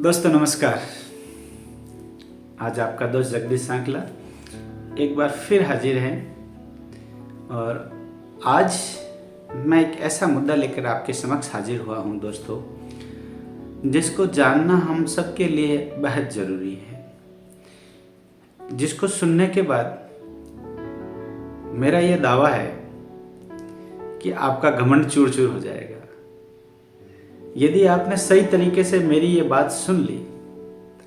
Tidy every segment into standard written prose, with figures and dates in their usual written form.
दोस्तों नमस्कार। आज आपका दोस्त जगदीश सांकला एक बार फिर हाजिर है और आज मैं एक ऐसा मुद्दा लेकर आपके समक्ष हाजिर हुआ हूं दोस्तों, जिसको जानना हम सबके लिए बेहद ज़रूरी है, जिसको सुनने के बाद मेरा ये दावा है कि आपका घमंड चूर चूर हो जाएगा। यदि आपने सही तरीके से मेरी ये बात सुन ली,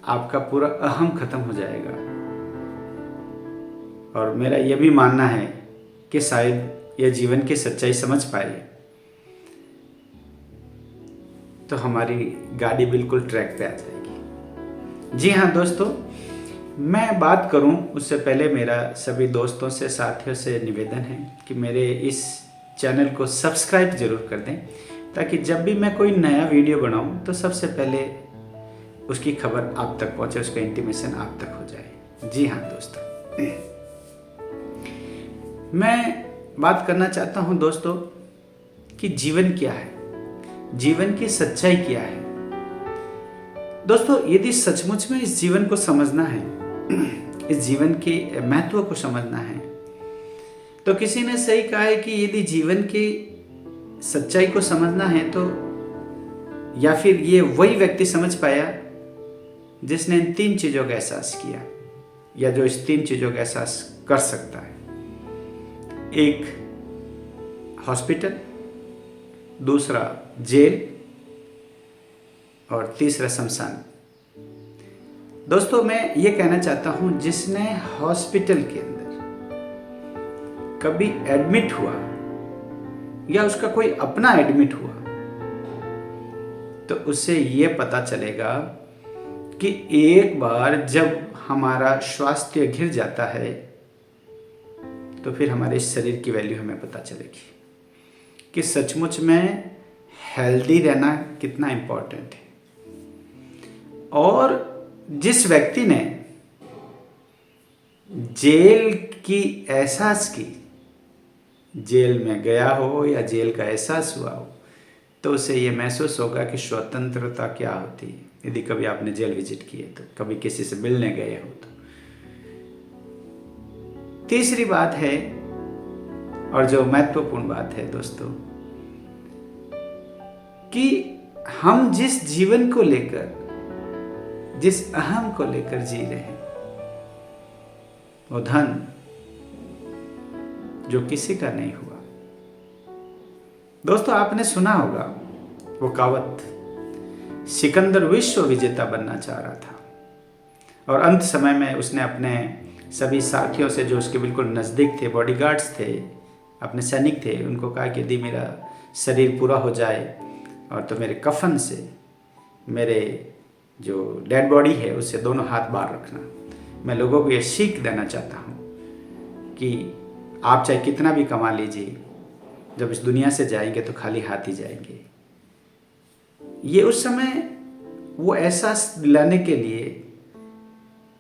आपका पूरा अहम खत्म हो जाएगा। और मेरा यह भी मानना है कि शायद यह जीवन की सच्चाई समझ पाए तो हमारी गाड़ी बिल्कुल ट्रैक पे आ जाएगी। जी हाँ दोस्तों, मैं बात करूं उससे पहले मेरा सभी दोस्तों से, साथियों से निवेदन है कि मेरे इस चैनल को सब्सक्राइब जरूर कर दें, ताकि जब भी मैं कोई नया वीडियो बनाऊं तो सबसे पहले उसकी खबर आप तक पहुंचे, उसका इंटीमेशन आप तक हो जाए। जी हाँ दोस्तों, मैं बात करना चाहता हूं दोस्तों कि जीवन क्या है, जीवन की सच्चाई क्या है। दोस्तों, यदि सचमुच में इस जीवन को समझना है, इस जीवन के महत्व को समझना है, तो किसी ने सही कहा है कि यदि जीवन की सच्चाई को समझना है तो या फिर ये वही व्यक्ति समझ पाया जिसने इन तीन चीज़ों का एहसास किया, या जो इस तीन चीज़ों का एहसास कर सकता है। एक हॉस्पिटल, दूसरा जेल और तीसरा शमशान। दोस्तों, मैं ये कहना चाहता हूं, जिसने हॉस्पिटल के अंदर कभी एडमिट हुआ या उसका कोई अपना एडमिट हुआ, तो उससे ये पता चलेगा कि एक बार जब हमारा स्वास्थ्य गिर जाता है तो फिर हमारे शरीर की वैल्यू हमें पता चलेगी कि सचमुच में हेल्दी रहना कितना इम्पोर्टेंट है। और जिस व्यक्ति ने जेल की एहसास की, जेल में गया हो या जेल का एहसास हुआ हो, तो उसे ये महसूस होगा कि स्वतंत्रता क्या होती है। यदि कभी आपने जेल विजिट किए तो, कभी किसी से मिलने गए हो तो। तीसरी बात है, और जो महत्वपूर्ण बात है दोस्तों, कि हम जिस जीवन को लेकर, जिस अहम को लेकर जी रहे हैं, वो धन जो किसी का नहीं हुआ। दोस्तों, आपने सुना होगा वो कहावत, सिकंदर विश्व विजेता बनना चाह रहा था और अंत समय में उसने अपने सभी साथियों से, जो उसके बिल्कुल नज़दीक थे, बॉडीगार्ड्स थे, अपने सैनिक थे, उनको कहा कि यदि मेरा शरीर पूरा हो जाए और तो मेरे कफन से मेरे जो डेड बॉडी है उससे दोनों हाथ बाहर रखना। मैं लोगों को ये सीख देना चाहता हूँ कि आप चाहे कितना भी कमा लीजिए, जब इस दुनिया से जाएंगे तो खाली हाथ ही जाएंगे। ये उस समय वो एहसास दिलाने के लिए,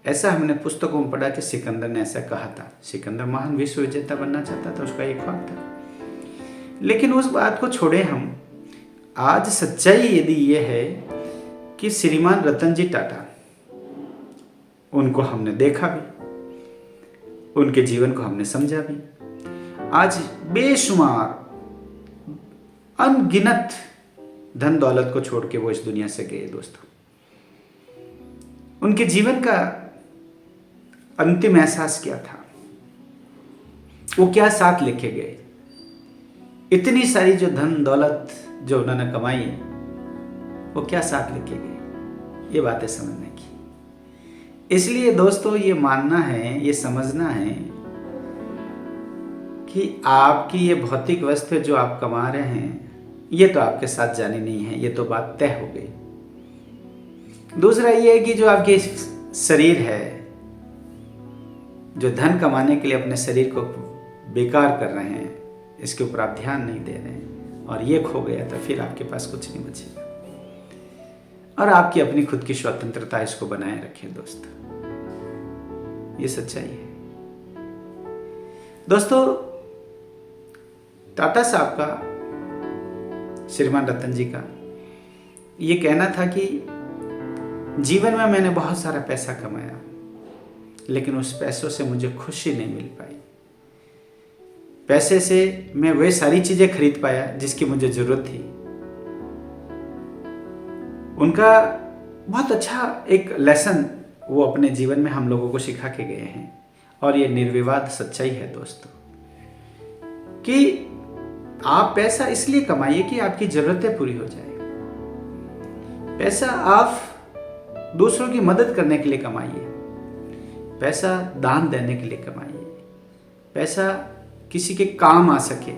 ऐसा हमने पुस्तकों में पढ़ा कि सिकंदर ने ऐसा कहा था। सिकंदर महान विश्व विजेता बनना चाहता था, उसका एक ख्वाब था। लेकिन उस बात को छोड़े हम, आज सच्चाई यदि ये है कि श्रीमान रतन जी टाटा, उनको हमने देखा भी, उनके जीवन को हमने समझा भी। आज बेशुमार अनगिनत धन दौलत को छोड़ के वो इस दुनिया से गए दोस्तों। उनके जीवन का अंतिम एहसास क्या था, वो क्या साथ लेके गए, इतनी सारी जो धन दौलत जो उन्होंने कमाई, वो क्या साथ लेके गए, ये बातें समझने की। इसलिए दोस्तों, ये मानना है, ये समझना है कि आपकी ये भौतिक वस्तु जो आप कमा रहे हैं, ये तो आपके साथ जानी नहीं है, ये तो बात तय हो गई। दूसरा ये है कि जो आपके शरीर है, जो धन कमाने के लिए अपने शरीर को बेकार कर रहे हैं, इसके ऊपर आप ध्यान नहीं दे रहे हैं और ये खो गया तो फिर आपके पास कुछ नहीं बचेगा। और आपकी अपनी खुद की स्वतंत्रता, इसको बनाए रखें दोस्तों, ये सच्चाई है। दोस्तों, टाटा साहब का, श्रीमान रतन जी का ये कहना था कि जीवन में मैंने बहुत सारा पैसा कमाया, लेकिन उस पैसों से मुझे खुशी नहीं मिल पाई। पैसे से मैं वे सारी चीज़ें खरीद पाया जिसकी मुझे ज़रूरत थी। उनका बहुत अच्छा एक लेसन वो अपने जीवन में हम लोगों को सिखा के गए हैं, और ये निर्विवाद सच्चाई है दोस्तों कि आप पैसा इसलिए कमाइए कि आपकी ज़रूरतें पूरी हो जाए। पैसा आप दूसरों की मदद करने के लिए कमाइए, पैसा दान देने के लिए कमाइए, पैसा किसी के काम आ सके,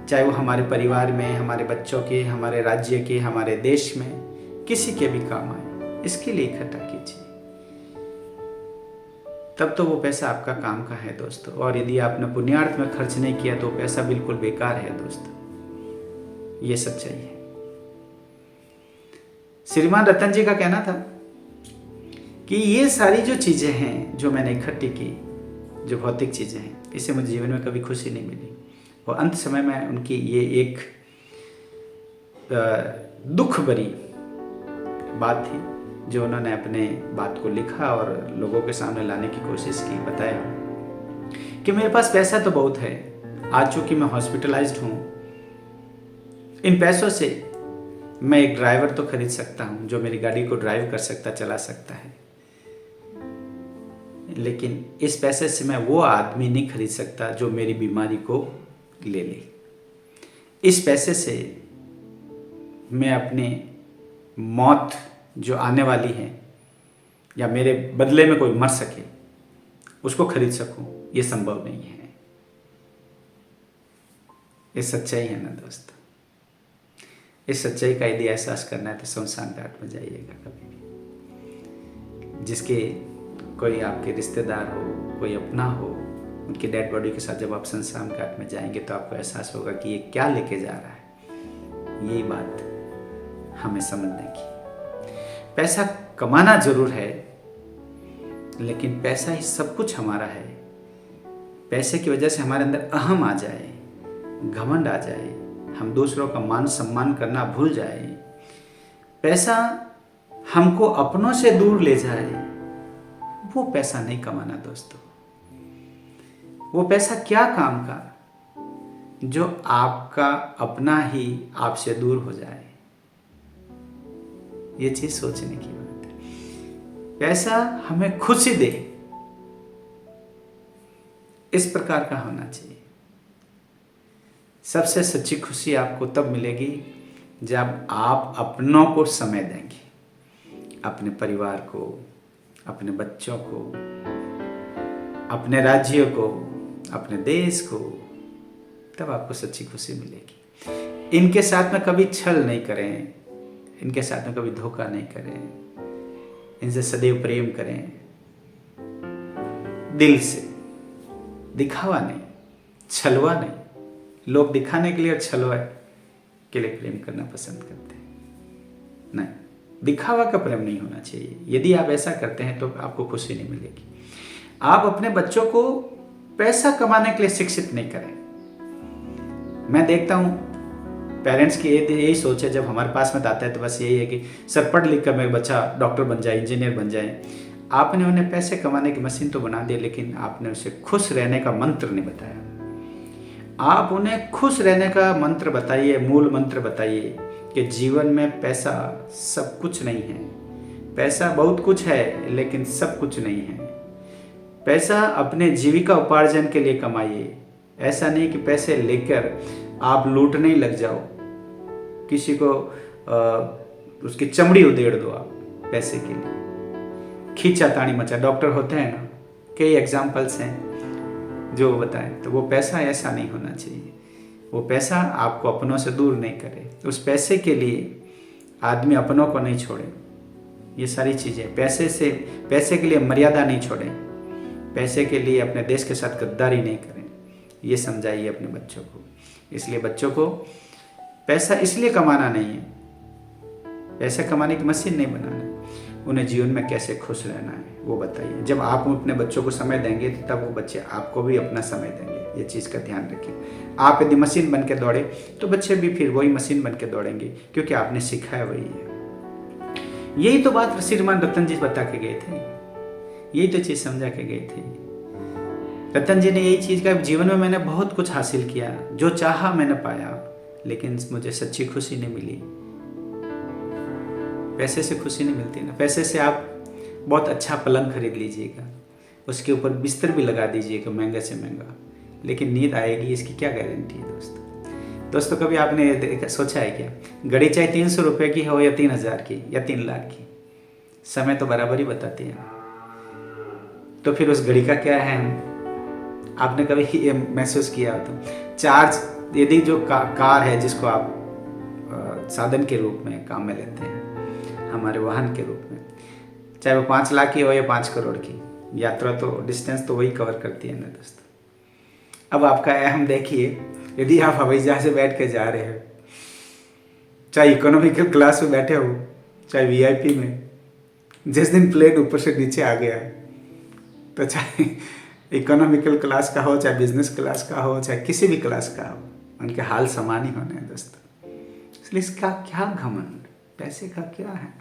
चाहे वो हमारे परिवार में, हमारे बच्चों के, हमारे राज्य के, हमारे देश में किसी के भी काम आए, इसके लिए इकट्ठा कीजिए। तब तो वो पैसा आपका काम का है दोस्तों। और यदि आपने पुण्यार्थ में खर्च नहीं किया तो पैसा बिल्कुल बेकार है दोस्तों। ये सच्चाई है। श्रीमान रतन जी का कहना था कि ये सारी जो चीज़ें हैं जो मैंने इकट्ठी की, जो भौतिक चीज़ें हैं, इससे मुझे जीवन में कभी खुशी नहीं मिली। और अंत समय में उनकी ये एक दुख भरी बात थी जो उन्होंने अपने बात को लिखा और लोगों के सामने लाने की कोशिश की। बताया कि मेरे पास पैसा तो बहुत है, आज चूंकि मैं हॉस्पिटलाइज्ड हूँ, इन पैसों से मैं एक ड्राइवर तो खरीद सकता हूँ जो मेरी गाड़ी को ड्राइव कर सकता, चला सकता है, लेकिन इस पैसे से मैं वो आदमी नहीं खरीद सकता जो मेरी बीमारी को ले ले। इस पैसे से मैं अपने मौत जो आने वाली है या मेरे बदले में कोई मर सके उसको खरीद सकूं, ये संभव नहीं है। ये सच्चाई है ना दोस्तों। इस सच्चाई का यदि एहसास करना है तो शमशान घाट में जाइएगा कभी भी। जिसके कोई आपके रिश्तेदार हो, कोई अपना हो, उनकी डेड बॉडी के साथ जब आप शमशान घाट में जाएंगे तो आपको एहसास होगा कि ये क्या लेके जा रहा है। यही बात हमें समझने की। पैसा कमाना जरूर है, लेकिन पैसा ही सब कुछ हमारा है। पैसे की वजह से हमारे अंदर अहम आ जाए, घमंड आ जाए, हम दूसरों का मान सम्मान करना भूल जाए, पैसा हमको अपनों से दूर ले जाए, वो पैसा नहीं कमाना दोस्तों। वो पैसा क्या काम का जो आपका अपना ही आपसे दूर हो जाए। ये चीज सोचने की बात है। पैसा हमें खुशी दे, इस प्रकार का होना चाहिए। सबसे सच्ची खुशी आपको तब मिलेगी जब आप अपनों को समय देंगे, अपने परिवार को, अपने बच्चों को, अपने राज्य को, अपने देश को, तब आपको सच्ची खुशी मिलेगी। इनके साथ में कभी छल नहीं करें, इनके साथ में कभी धोखा नहीं करें, इनसे सदैव प्रेम करें, दिल से, दिखावा नहीं, छलवा नहीं। लोग दिखाने के लिए और छलवा के लिए प्रेम करना पसंद करते हैं। नहीं, दिखावा का प्रेम नहीं होना चाहिए। यदि आप ऐसा करते हैं तो आपको खुशी नहीं मिलेगी। आप अपने बच्चों को पैसा कमाने के लिए शिक्षित नहीं करें। मैं देखता हूँ पेरेंट्स की यही सोच है, जब हमारे पास में आता है तो बस यही है कि सर पढ़ लिख कर मेरा बच्चा डॉक्टर बन जाए, इंजीनियर बन जाए। आपने उन्हें पैसे कमाने की मशीन तो बना दी, लेकिन आपने उसे खुश रहने का मंत्र नहीं बताया। आप उन्हें खुश रहने का मंत्र बताइए, मूल मंत्र बताइए कि जीवन में पैसा सब कुछ नहीं है। पैसा बहुत कुछ है लेकिन सब कुछ नहीं है। पैसा अपने जीविका उपार्जन के लिए कमाइए। ऐसा नहीं कि पैसे लेकर आप लूटने ही लग जाओ, किसी को उसकी चमड़ी उधेड़ दो आप पैसे के लिए, खींचातानी मचा। डॉक्टर होते हैं ना, कई एग्जाम्पल्स हैं जो बताएं, तो वो पैसा ऐसा नहीं होना चाहिए। वो पैसा आपको अपनों से दूर नहीं करे। उस पैसे के लिए आदमी अपनों को नहीं छोड़े। ये सारी चीज़ें पैसे के लिए मर्यादा नहीं छोड़ें, पैसे के लिए अपने देश के साथ गद्दारी नहीं करें। ये समझाइए अपने बच्चों को। इसलिए बच्चों को पैसा इसलिए कमाना नहीं है, पैसे कमाने की मशीन नहीं बनाना है। उन्हें जीवन में कैसे खुश रहना है वो बताइए। जब आप अपने बच्चों को समय देंगे तो तब वो बच्चे आपको भी अपना समय देंगे। ये चीज़ का ध्यान रखिए। आप यदि मशीन बन के दौड़े तो बच्चे भी फिर वही मशीन बन के दौड़ेंगे, क्योंकि आपने सिखाया वही है। यही तो बात श्रीमान रतन जी बता के गए थे, यही तो चीज़ समझा के गए थे। रतन जी ने यही चीज़ का, जीवन में मैंने बहुत कुछ हासिल किया, जो चाहा मैंने पाया, लेकिन मुझे सच्ची खुशी नहीं मिली। पैसे से खुशी नहीं मिलती ना। पैसे से आप बहुत अच्छा पलंग खरीद लीजिएगा, उसके ऊपर बिस्तर भी लगा दीजिएगा महंगे से महंगा, लेकिन नींद आएगी इसकी क्या गारंटी है दोस्तों? कभी आपने सोचा है क्या, घड़ी चाहे 300 रुपये की हो या 3000 की या 3 लाख की, समय तो बराबर ही बताती है। तो फिर उस घड़ी का क्या है? आपने कभी ये महसूस किया हो तो चार्ज, यदि जो कार है जिसको आप साधन के रूप में काम में लेते हैं, हमारे वाहन के रूप में, चाहे वो 5 लाख की हो या 5 करोड़ की, यात्रा तो डिस्टेंस तो वही कवर करती है ना दोस्तों। अब आपका अहम देखिए, यदि आप हवाई जहाज से बैठ के जा रहे हो, चाहे इकोनॉमिकल क्लास में बैठे हो चाहे वीआईपी में, जिस दिन प्लेन ऊपर से नीचे आ गया तो चाहे इकोनॉमिकल क्लास का हो चाहे बिजनेस क्लास का हो चाहे किसी भी क्लास का हो, उनके हाल समान ही होने हैं दोस्तों। इसलिए इसका क्या घमंड, पैसे का क्या है,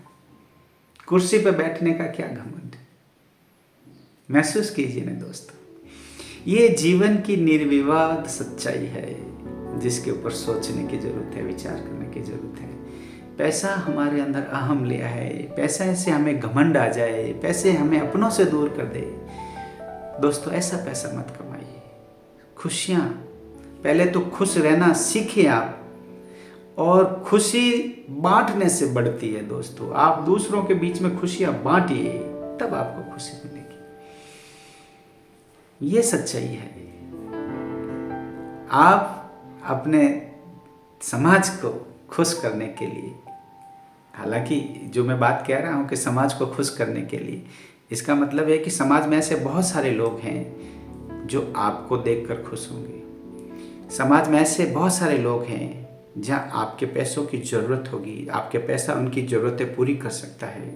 कुर्सी पर बैठने का क्या घमंड? महसूस कीजिए ना दोस्तों, ये जीवन की निर्विवाद सच्चाई है जिसके ऊपर सोचने की जरूरत है, विचार करने की जरूरत है। पैसा हमारे अंदर अहम ले आए, पैसा से हमें घमंड आ जाए, पैसे हमें अपनों से दूर कर दे। दोस्तों ऐसा पैसा मत कमाइए। खुशियाँ, पहले तो खुश रहना सीखिए आप, और खुशी बांटने से बढ़ती है दोस्तों। आप दूसरों के बीच में खुशियाँ बांटिए, तब आपको खुशी मिलेगी। ये सच्चाई है। आप अपने समाज को खुश करने के लिए, हालांकि जो मैं बात कह रहा हूँ कि समाज को खुश करने के लिए, इसका मतलब है कि समाज में ऐसे बहुत सारे लोग हैं जो आपको देखकर खुश होंगे। समाज में ऐसे बहुत सारे लोग हैं जहाँ आपके पैसों की ज़रूरत होगी, आपके पैसा उनकी ज़रूरतें पूरी कर सकता है।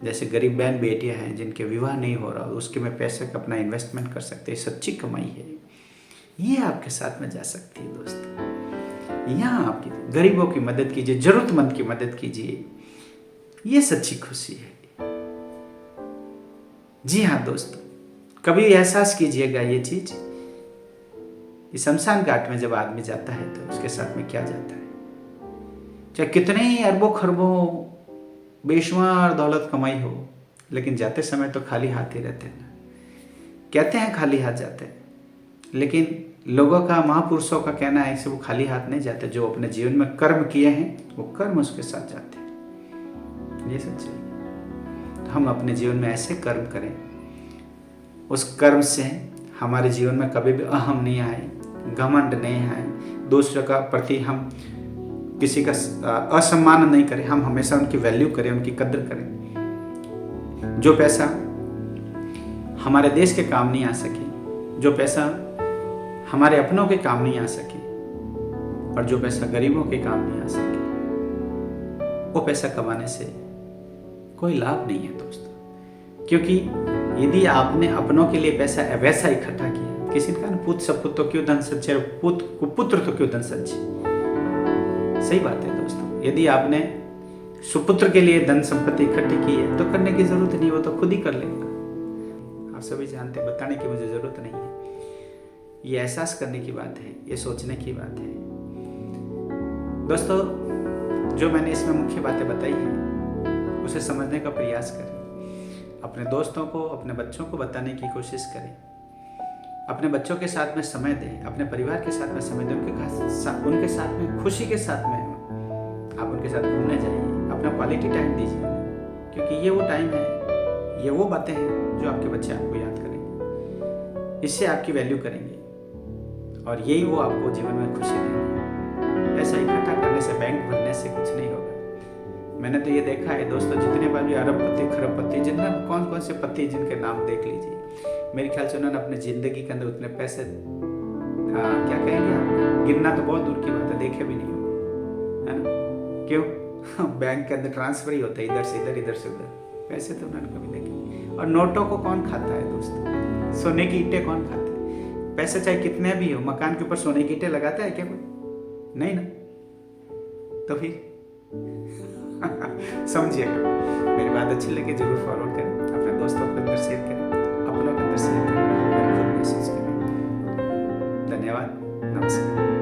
जैसे गरीब बहन बेटियां हैं जिनके विवाह नहीं हो रहा, उसके में पैसे का अपना इन्वेस्टमेंट कर सकते हैं, सच्ची कमाई है। ये आपके साथ में जा सकती है दोस्तों। यहाँ आपकी गरीबों की मदद कीजिए, जरूरतमंद की मदद कीजिए, ये सच्ची खुशी है। जी हाँ दोस्तों, कभी एहसास कीजिएगा ये चीज, शमशान घाट में जब आदमी जाता है तो उसके साथ में क्या जाता है। चाहे कितने ही अरबों खरबों बेशुमार दौलत कमाई हो, लेकिन जाते समय तो खाली हाथ ही रहते हैं ना। कहते हैं खाली हाथ जाते हैं, लेकिन लोगों का, महापुरुषों का कहना है कि वो खाली हाथ नहीं जाते। जो अपने जीवन में कर्म किए हैं वो कर्म उसके साथ जाते हैं। ये सच्चाई। तो हम अपने जीवन में ऐसे कर्म करें, उस कर्म से हमारे जीवन में कभी भी अहम नहीं आए, घमंड नहीं आए, दूसरे का प्रति हम किसी का असम्मान नहीं करें, हम हमेशा उनकी वैल्यू करें, उनकी कदर करें। जो पैसा हमारे देश के काम नहीं आ सके, जो पैसा हमारे अपनों के काम नहीं आ सके, और जो पैसा गरीबों के काम नहीं आ सके, वो पैसा कमाने से कोई लाभ नहीं है दोस्तों। क्योंकि यदि आपने अपनों के लिए पैसा वैसा इकट्ठा किया, किसी ने कहा पुत्र सपुत्र तो क्यों धन संचय, पुत्र तो क्यों धन संचय। सही बात है दोस्तों। यदि आपने सुपुत्र के लिए धन संपत्ति इकट्ठी की है तो करने की जरूरत नहीं, वो तो खुद ही कर लेगा। आप सभी जानते हैं, बताने की मुझे जरूरत नहीं है। ये एहसास करने की बात है, ये सोचने की बात है दोस्तों। जो मैंने इसमें मुख्य बातें बताई हैं उसे समझने का प्रयास करें, अपने दोस्तों को, अपने बच्चों को बताने की कोशिश करें, अपने बच्चों के साथ में समय दें, अपने परिवार के साथ में समय दें, उनके साथ में खुशी के साथ में आप उनके साथ घूमने जाइए, अपना क्वालिटी टाइम दीजिए, क्योंकि ये वो टाइम है, ये वो बातें हैं जो आपके बच्चे आपको याद करेंगे, इससे आपकी वैल्यू करेंगे, और यही वो आपको जीवन में खुशी देंगे। ऐसा इकट्ठा करने से, बैंक भरने से कुछ नहीं होगा। मैंने तो ये देखा है दोस्तों, जितने बार भी अरबपति खरबपति, जितने कौन कौन से पति जिनके नाम देख लीजिए, मेरे ख्याल से उन्होंने अपनी जिंदगी के अंदर उतने पैसे, क्या कहेंगे आप, गिनना तो बहुत दूर की बात है, देखे भी नहीं हो, है ना। क्यों? बैंक के अंदर ट्रांसफर ही होता है, इधर से इधर, इधर से उधर, पैसे तो उन्होंने कभी देखे। और नोटों को कौन खाता है दोस्तों? सोने की ईंटें कौन खाता है? पैसे चाहे कितने भी हो, मकान के ऊपर सोने की ईंटें लगाता है क्या कोई? नहीं ना। तो फिर समझिएगा, मेरी बात अच्छी लगी जरूर फॉरवर्ड करें, अपने दोस्तों के अंदर शेयर करें, अपनों के अंदर शेयर करें और खुद महसूस करें। धन्यवाद, नमस्कार।